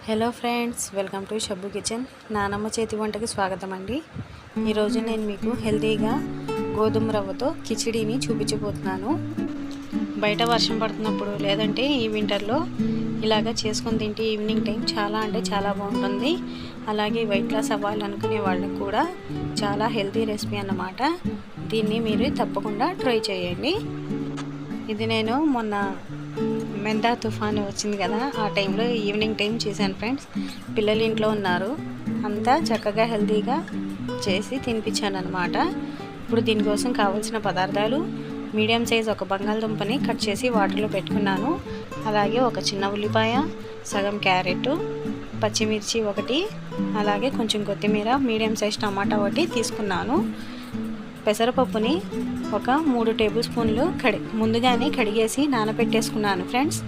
Hello friends, welcome to Shabbu kitchen. నానమ్మ చేతి వంటకి స్వాగతం అండి. ఈరోజు నేను మీకు హెల్తీగా గోధుమ రవ్వతో కిచిడీని చూపించబోతున్నాను. బయట వర్షం పడుతున్నప్పుడు లేదంటే ఈ వింటర్లో ఇలాగా చేసుకొని తింటే ఈవినింగ్ టైం చాలా బాగుంటుంది. అలాగే వెయిట్ లాస్ అవ్వాలనుకునే వాళ్ళకి కూడా చాలా హెల్తీ రెసిపీ అన్నమాట. దీన్ని మీరు తప్పకుండా ట్రై చేయండి. ఇది నేను మొన్న మెందా తుఫాను వచ్చింది కదా, ఆ టైంలో ఈవినింగ్ టైం చేశాను ఫ్రెండ్స్. పిల్లలు ఇంట్లో ఉన్నారు, అంతా చక్కగా హెల్తీగా చేసి తినిపించాను అనమాట. ఇప్పుడు దీనికోసం కావాల్సిన పదార్థాలు: మీడియం సైజ్ ఒక బంగాళదుంపని కట్ చేసి వాటర్లో పెట్టుకున్నాను. అలాగే ఒక చిన్న ఉల్లిపాయ, సగం క్యారెట్, పచ్చిమిర్చి ఒకటి, అలాగే కొంచెం కొత్తిమీర, మీడియం సైజ్ టమాటా ఒకటి తీసుకున్నాను. పెసరపప్పుని ఒక 3 టేబుల్ స్పూన్లు ముందుగానే కడిగేసి నానబెట్టేసుకున్నాను ఫ్రెండ్స్.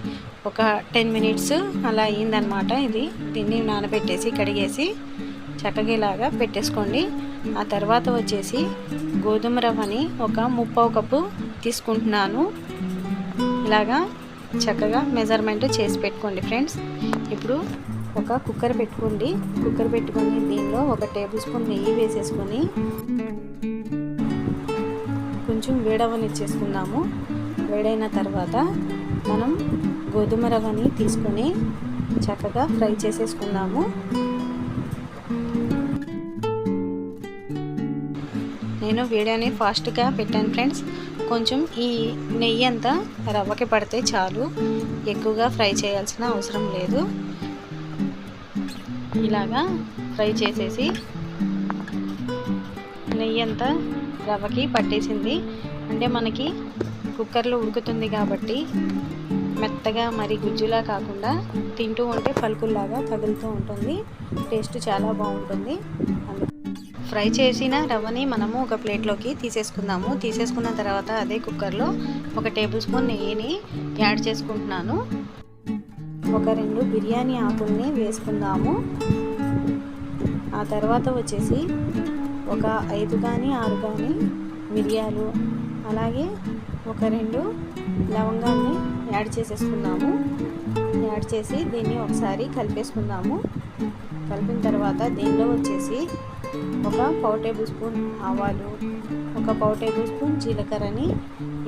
ఒక 10 మినిట్స్ అలా అయ్యిందనమాట. దీన్ని నానబెట్టేసి కడిగేసి చక్కగా ఇలాగా పెట్టేసుకోండి. ఆ తర్వాత వచ్చేసి గోధుమ రవ్వని ఒక 3/4 కప్పు తీసుకుంటున్నాను. ఇలాగా చక్కగా మెజర్మెంట్ చేసి పెట్టుకోండి ఫ్రెండ్స్. ఇప్పుడు ఒక కుక్కర్ పెట్టుకోండి. కుక్కర్ పెట్టుకొని దీనిలో ఒక టేబుల్ స్పూన్ నెయ్యి వేసేసుకొని కొంచెం వేడవనిచ్చేసుకుందాము. వేడైన తర్వాత మనం గోధుమ రవ్వని తీసుకొని చక్కగా ఫ్రై చేసేసుకుందాము. నేను వీడియోని ఫాస్ట్గా పెట్టాను ఫ్రెండ్స్. కొంచెం ఈ నెయ్యి అంతా రవ్వకి పడితే చాలు, ఎక్కువగా ఫ్రై చేయాల్సిన అవసరం లేదు. ఇలాగా ఫ్రై చేసేసి నెయ్యి అంతా రవ్వకి పట్టేసింది అంటే మనకి కుక్కర్లో ఉడుకుతుంది కాబట్టి మెత్తగా మరి గుజ్జులా కాకుండా తింటూ ఉంటే పలుకుల్లాగా తగులుతూ ఉంటుంది. టేస్ట్ చాలా బాగుంటుంది. ఫ్రై చేసిన రవ్వని మనము ఒక ప్లేట్లోకి తీసేసుకుందాము. తీసేసుకున్న తర్వాత అదే కుక్కర్లో ఒక టేబుల్ స్పూన్ నెయ్యిని యాడ్ చేసుకుంటున్నాను. ఒక 2 బిర్యానీ ఆకుల్ని వేసుకుందాము. ఆ తర్వాత వచ్చేసి ఒక 5 కానీ 6 కానీ మిరియాలు, అలాగే ఒక 2 లవంగాన్ని యాడ్ చేసేసుకుందాము. యాడ్ చేసి దీన్ని ఒకసారి కలిపేసుకుందాము. కలిపిన తర్వాత దీనిలో వచ్చేసి ఒక 1/4 టేబుల్ స్పూన్ ఆవాలు, ఒక 1/4 టేబుల్ స్పూన్ జీలకర్రని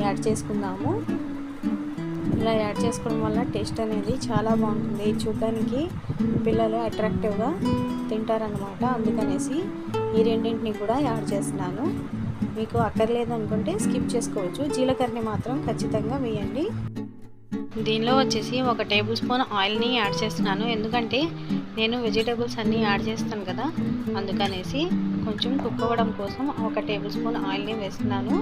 యాడ్ చేసుకుందాము. ఇలా యాడ్ చేసుకోవడం వల్ల టేస్ట్ అనేది చాలా బాగుంటుంది. చూడడానికి పిల్లలు అట్రాక్టివ్గా తింటారనమాట. అందుకనేసి ఈ రెండింటిని కూడా యాడ్ చేస్తున్నాను. మీకు అక్కర్లేదు అనుకుంటే స్కిప్ చేసుకోవచ్చు. జీలకర్రని మాత్రం ఖచ్చితంగా వేయండి. దీనిలో వచ్చేసి ఒక టేబుల్ స్పూన్ ఆయిల్ని యాడ్ చేస్తున్నాను. ఎందుకంటే నేను వెజిటేబుల్స్ అన్నీ యాడ్ చేస్తాను కదా, అందుకనేసి కొంచెం కుక్ అవ్వడం కోసం ఒక టేబుల్ స్పూన్ ఆయిల్ని వేస్తున్నాను.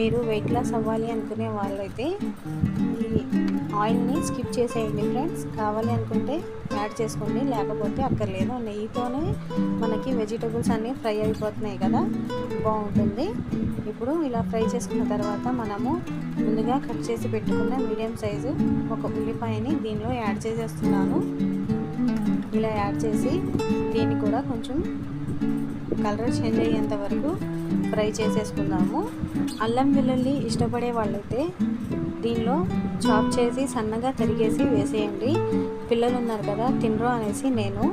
మీరు వెయిట్ లాస్ అవ్వాలి అనుకునే వాళ్ళైతే ఈ ఆయిల్ని స్కిప్ చేసేయండి ఫ్రెండ్స్. కావాలి అనుకుంటే యాడ్ చేసుకోండి, లేకపోతే అక్కర్లేదు. నెయ్యితోనే మనకి వెజిటేబుల్స్ అన్నీ ఫ్రై అయిపోతున్నాయి కదా, బాగుంటుంది. ఇప్పుడు ఇలా ఫ్రై చేసుకున్న తర్వాత మనము ముందుగా కట్ చేసి పెట్టుకున్న మీడియం సైజు ఒక ఉల్లిపాయని దీనిలో యాడ్ చేసేస్తున్నాను. ఇలా యాడ్ చేసి దీన్ని కూడా కొంచెం కలర్ చేంజ్ అయ్యేంత వరకు ఫ్రై చేసేసుకుందాము. అల్లం వెల్లుల్లి ఇష్టపడే వాళ్ళైతే దీనిలో చాప్ చేసి సన్నగా తరిగేసి వేసేయండి. పిల్లలు ఉన్నారు కదా, తినరు అనేసి నేను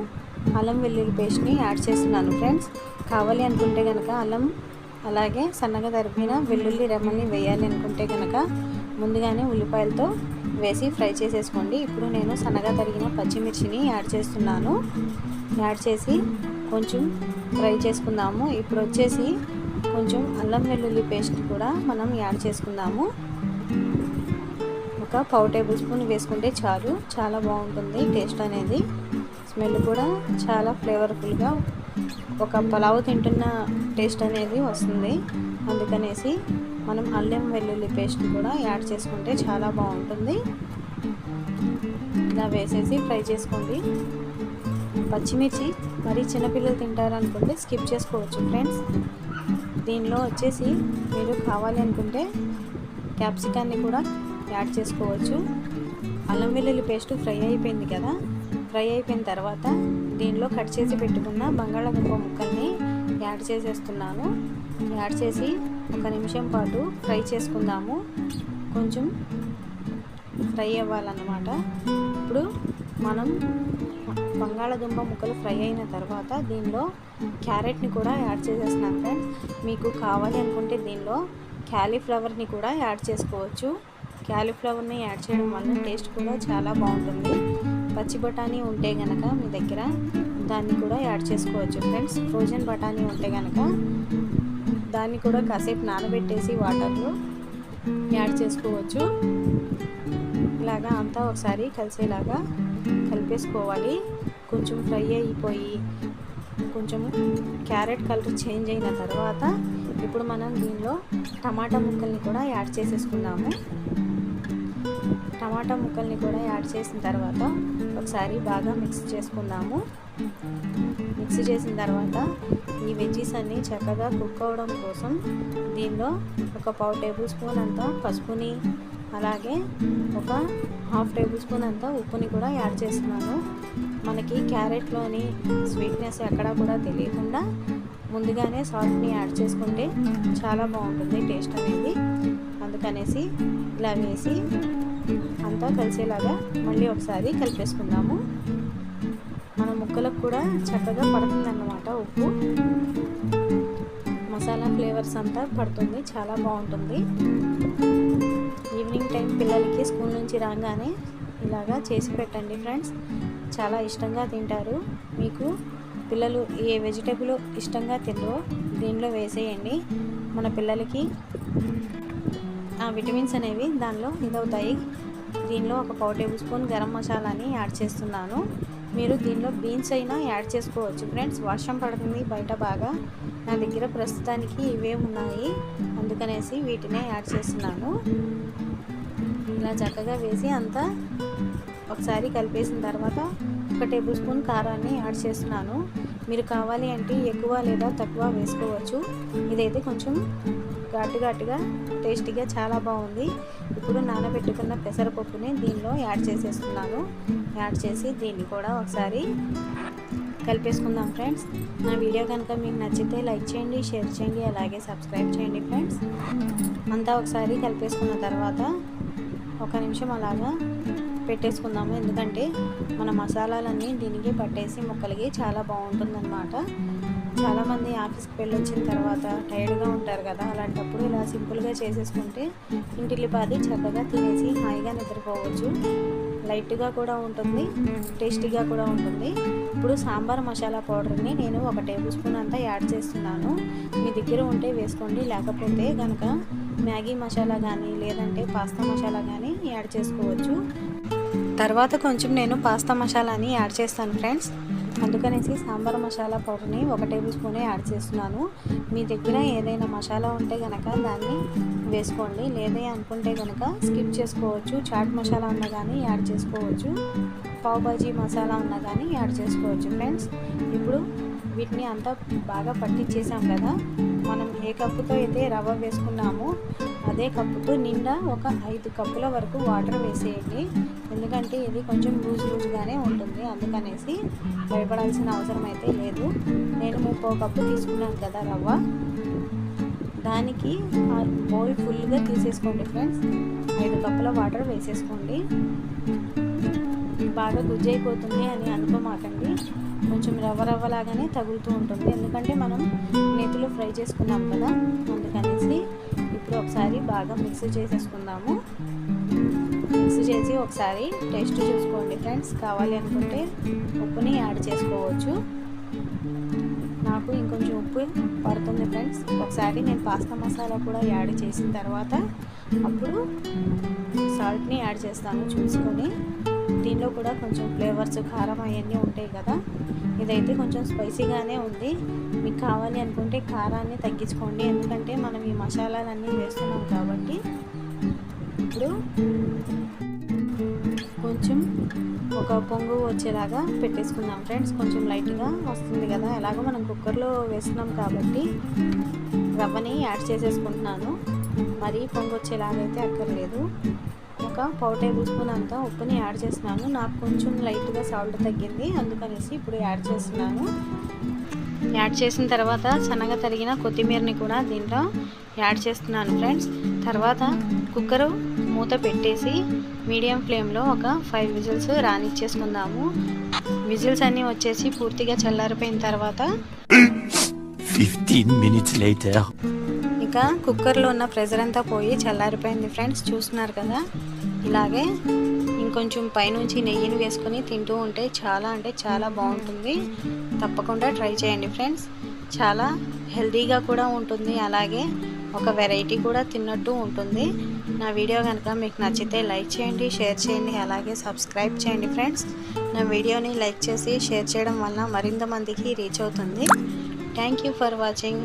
అల్లం వెల్లుల్లి పేస్ట్ని యాడ్ చేస్తున్నాను ఫ్రెండ్స్. కావాలి అనుకుంటే కనుక అల్లం అలాగే సన్నగా తరిగిన వెల్లుల్లి రెమ్మల్ని వేయాలి అనుకుంటే కనుక ముందుగానే ఉల్లిపాయలతో వేసి ఫ్రై చేసేసుకోండి. ఇప్పుడు నేను సన్నగా తరిగిన పచ్చిమిర్చిని యాడ్ చేస్తున్నాను. యాడ్ చేసి కొంచెం ఫ్రై చేసుకుందాము. ఇప్పుడు వచ్చేసి కొంచెం అల్లం వెల్లుల్లి పేస్ట్ కూడా మనం యాడ్ చేసుకుందాము. ఒక 1/4 టేబుల్ స్పూన్ వేసుకుంటే చాలు, చాలా బాగుంటుంది టేస్ట్ అనేది. స్మెల్ కూడా చాలా ఫ్లేవర్ఫుల్గా ఒక పలావ్ తింటున్న టేస్ట్ అనేది వస్తుంది. అందుకనేసి మనం అల్లం వెల్లుల్లి పేస్ట్ కూడా యాడ్ చేసుకుంటే చాలా బాగుంటుంది. ఇలా వేసేసి ఫ్రై చేసుకోండి. పచ్చిమిర్చి మరి చిన్నపిల్లలు తింటారనుకుంటే స్కిప్ చేసుకోవచ్చు ఫ్రెండ్స్. దీనిలో వచ్చేసి మీరు కావాలి అనుకుంటే క్యాప్సికాన్ని కూడా యాడ్ చేసుకోవచ్చు. అల్లం వెల్లుల్లి పేస్ట్ ఫ్రై అయిపోయింది కదా, ఫ్రై అయిపోయిన తర్వాత దీనిలో కట్ చేసి పెట్టుకున్న బంగాళాదుంప ముక్కల్ని యాడ్ చేసేస్తున్నాను. యాడ్ చేసి 1 నిమిషం పాటు ఫ్రై చేసుకుందాము. కొంచెం ఫ్రై అవ్వాలన్నమాట. ఇప్పుడు మనం బంగాళదుంప ముక్కలు ఫ్రై అయిన తర్వాత దీనిలో క్యారెట్ని కూడా యాడ్ చేసేస్తున్నాను ఫ్రెండ్స్. మీకు కావాలి అనుకుంటే దీనిలో క్యాలీఫ్లవర్ని కూడా యాడ్ చేసుకోవచ్చు. క్యాలీఫ్లవర్ని యాడ్ చేయడం వల్ల టేస్ట్ కూడా చాలా బాగుంటుంది. పచ్చి బఠానీ ఉంటే కనుక మీ దగ్గర దాన్ని కూడా యాడ్ చేసుకోవచ్చు ఫ్రెండ్స్. ఫ్రోజన్ బఠానీ ఉంటే కనుక దాన్ని కూడా కాసేపు నానబెట్టేసి వాటర్లో యాడ్ చేసుకోవచ్చు. ఇలాగా అంతా ఒకసారి కలిసేలాగా కలిపేసుకోవాలి. కొంచెం ఫ్రై అయిపోయి కొంచెం క్యారెట్ కలర్ చేంజ్ అయిన తర్వాత ఇప్పుడు మనం దీనిలో టమాటా ముక్కల్ని కూడా యాడ్ చేసేసుకుందాము. టమాటా ముక్కల్ని కూడా యాడ్ చేసిన తర్వాత ఒకసారి బాగా మిక్స్ చేసుకుందాము. మిక్స్ చేసిన తర్వాత ఈ వెజ్జీస్ అన్నీ చక్కగా కుక్ అవ్వడం కోసం దీనిలో ఒక 1/2 టేబుల్ స్పూన్ అంత పసుపుని, అలాగే ఒక 1/2 టేబుల్ స్పూన్ అంత ఉప్పుని కూడా యాడ్ చేస్తున్నాను. మనకి క్యారెట్లోని స్వీట్నెస్ ఎక్కడా కూడా తెలియకుండా ముందుగానే సాల్ట్ని యాడ్ చేసుకుంటే చాలా బాగుంటుంది టేస్ట్ అనేది. అందుకనేసి ఇలా వేసి అంతా కలిసేలాగా మళ్ళీ ఒకసారి కలిపేసుకుందాము. మన ముక్కలకు కూడా చక్కగా పడుతుందన్నమాట ఉప్పు. మసాలా ఫ్లేవర్స్ అంతా పడుతుంది, చాలా బాగుంటుంది. ఈవినింగ్ టైం పిల్లలకి స్కూల్ నుంచి రాగానే ఇలాగా చేసి పెట్టండి ఫ్రెండ్స్, చాలా ఇష్టంగా తింటారు. మీకు పిల్లలు ఏ వెజిటేబుల్ ఇష్టంగా తినరో దీనిలో వేసేయండి. మన పిల్లలకి ఆ విటమిన్స్ అనేవి దానిలో ఇదవుతాయి. దీనిలో ఒక 1/4 టేబుల్ స్పూన్ గరం మసాలాని యాడ్ చేస్తున్నాను. మీరు దీనిలో బీన్స్ అయినా యాడ్ చేసుకోవచ్చు ఫ్రెండ్స్. వర్షం పడుతుంది బయట బాగా, నా దగ్గర ప్రస్తుతానికి ఇవే ఉన్నాయి, అందుకనేసి వీటినే యాడ్ చేస్తున్నాను. ఇలా చక్కగా వేసి అంతా ఒకసారి కలిపేసిన తర్వాత 1 టేబుల్ స్పూన్ కారాన్ని యాడ్ చేస్తున్నాను. మీరు కావాలి అంటే ఎక్కువ లేదా తక్కువ వేసుకోవచ్చు. ఇదైతే కొంచెం ఘాటుగా టేస్టీగా చాలా బాగుంది. ఇప్పుడు నానబెట్టుకున్న పెసరపప్పుని దీనిలో యాడ్ చేసేస్తున్నాను. యాడ్ చేసి దీన్ని కూడా ఒకసారి కలిపేసుకుందాం ఫ్రెండ్స్. నా వీడియో కనుక మీకు నచ్చితే లైక్ చేయండి, షేర్ చేయండి, అలాగే సబ్స్క్రైబ్ చేయండి ఫ్రెండ్స్. అంతా ఒకసారి కలిపేసుకున్న తర్వాత 1 నిమిషం అలాగా పెట్టేసుకుందాము. ఎందుకంటే మన మసాలాలన్నీ దీనికి పట్టేసి ముక్కలకి చాలా బాగుంటుందన్నమాట. చాలామంది ఆఫీస్కి వెళ్ళి వచ్చిన తర్వాత టైర్డ్గా ఉంటారు కదా, అలాంటప్పుడు ఇలా సింపుల్గా చేసేసుకుంటే ఇంటిల్లిపాది చక్కగా తినేసి హాయిగా నిద్రపోవచ్చు. లైట్గా కూడా ఉంటుంది, టేస్టీగా కూడా ఉంటుంది. ఇప్పుడు సాంబార్ మసాలా పౌడర్ని నేను 1 టేబుల్ స్పూన్ అంతా యాడ్ చేస్తున్నాను. మీ దగ్గర ఉంటే వేసుకోండి, లేకపోతే కనుక మ్యాగీ మసాలా కానీ లేదంటే పాస్తా మసాలా కానీ యాడ్ చేసుకోవచ్చు. తర్వాత కొంచెం నేను పాస్తా మసాలాని యాడ్ చేస్తాను ఫ్రెండ్స్. అందుకనేసి సాంబార్ మసాలా పౌడర్ని 1 టేబుల్ స్పూనే యాడ్ చేస్తున్నాను. మీ దగ్గర ఏదైనా మసాలా ఉంటే కనుక దాన్ని వేసుకోండి, లేదే అనుకుంటే కనుక స్కిప్ చేసుకోవచ్చు. చాట్ మసాలా ఉన్నా కానీ యాడ్ చేసుకోవచ్చు, పావ్ బాజీ మసాలా ఉన్నా కానీ యాడ్ చేసుకోవచ్చు ఫ్రెండ్స్. ఇప్పుడు వీటిని అంతా బాగా పట్టించేసాం కదా, మనం ఏ కప్పుతో అయితే రవ్వ వేసుకున్నామో అదే కప్పుతో నిండా ఒక 5 కప్పుల వరకు వాటర్ వేసేయండి. ఎందుకంటే ఇది కొంచెం లూజ్గానే ఉంటుంది, అందుకనేసి భయపడాల్సిన అవసరం అయితే లేదు. నేను 3/4 కప్పు తీసుకున్నాను కదా రవ్వ, దానికి ఆ బౌల్ ఫుల్గా తీసేసుకోండి ఫ్రెండ్స్. 5 కప్పుల వాటర్ వేసేసుకోండి. బాగా గుజ్జైపోతుంది అని అనుకోమాకండి, కొంచెం రవ్వలాగానే తగులుతూ ఉంటుంది. ఎందుకంటే మనం నేతిలో ఫ్రై చేసుకున్నాం కదా, అందుకనేసి ఇప్పుడు ఒకసారి బాగా మిక్స్ చేసేసుకుందాము. మిక్స్ చేసి ఒకసారి టేస్ట్ చూసుకోండి ఫ్రెండ్స్. కావాలి అనుకుంటే ఉప్పుని యాడ్ చేసుకోవచ్చు. నాకు ఇంకొంచెం ఉప్పు పడుతుంది ఫ్రెండ్స్. ఒకసారి నేను పాస్తా మసాలా కూడా యాడ్ చేసిన తర్వాత అప్పుడు సాల్ట్ని యాడ్ చేస్తాను చూసుకొని. దీనిలో కూడా కొంచెం ఫ్లేవర్స్ కారం అవన్నీ ఉంటాయి కదా, ఇదైతే కొంచెం స్పైసీగానే ఉంది. మీకు కావాలి అనుకుంటే కారాన్ని తగ్గించుకోండి, ఎందుకంటే మనం ఈ మసాలాలన్నీ వేస్తున్నాం కాబట్టి. ఇప్పుడు కొంచెం ఒక పొంగు వచ్చేలాగా పెట్టేసుకుందాం ఫ్రెండ్స్. కొంచెం లైట్గా వస్తుంది కదా, ఎలాగో మనం కుక్కర్లో వేస్తున్నాం కాబట్టి రవ్వని యాడ్ చేసేసుకుంటున్నాను. మరీ పొంగు వచ్చేలాగైతే అక్కర్లేదు. ఒక 1/4 టేబుల్ స్పూన్ అంతా ఉప్పుని యాడ్ చేస్తున్నాను. నాకు కొంచెం లైట్గా సాల్ట్ తగ్గింది, అందుకనేసి ఇప్పుడు యాడ్ చేస్తున్నాను. యాడ్ చేసిన తర్వాత సన్నగా తరిగిన కొత్తిమీరని కూడా దీంట్లో యాడ్ చేస్తున్నాను ఫ్రెండ్స్. తర్వాత కుక్కరు మూత పెట్టేసి మీడియం ఫ్లేమ్లో ఒక 5 విజిల్స్ రానిచ్చేసుకుందాము. విజిల్స్ అన్నీ వచ్చేసి పూర్తిగా చల్లారిపోయిన తర్వాత 15 minutes later. ఇక కుక్కర్లో ఉన్న ప్రెషర్ అంతా పోయి చల్లారిపోయింది ఫ్రెండ్స్. చూస్తున్నారు కదా, ఇలాగే ఇంకొంచెం పైనుంచి నెయ్యిని వేసుకొని తింటూ ఉంటే చాలా అంటే చాలా బాగుంటుంది. తప్పకుండా ట్రై చేయండి ఫ్రెండ్స్. చాలా హెల్తీగా కూడా ఉంటుంది, అలాగే ఒక వెరైటీ కూడా తిన్నట్టు ఉంటుంది. నా వీడియో కనుక మీకు నచ్చితే లైక్ చేయండి, షేర్ చేయండి, అలాగే సబ్స్క్రైబ్ చేయండి ఫ్రెండ్స్. నా వీడియోని లైక్ చేసి షేర్ చేయడం వల్ల మరింత మందికి రీచ్ అవుతుంది. Thank you for watching.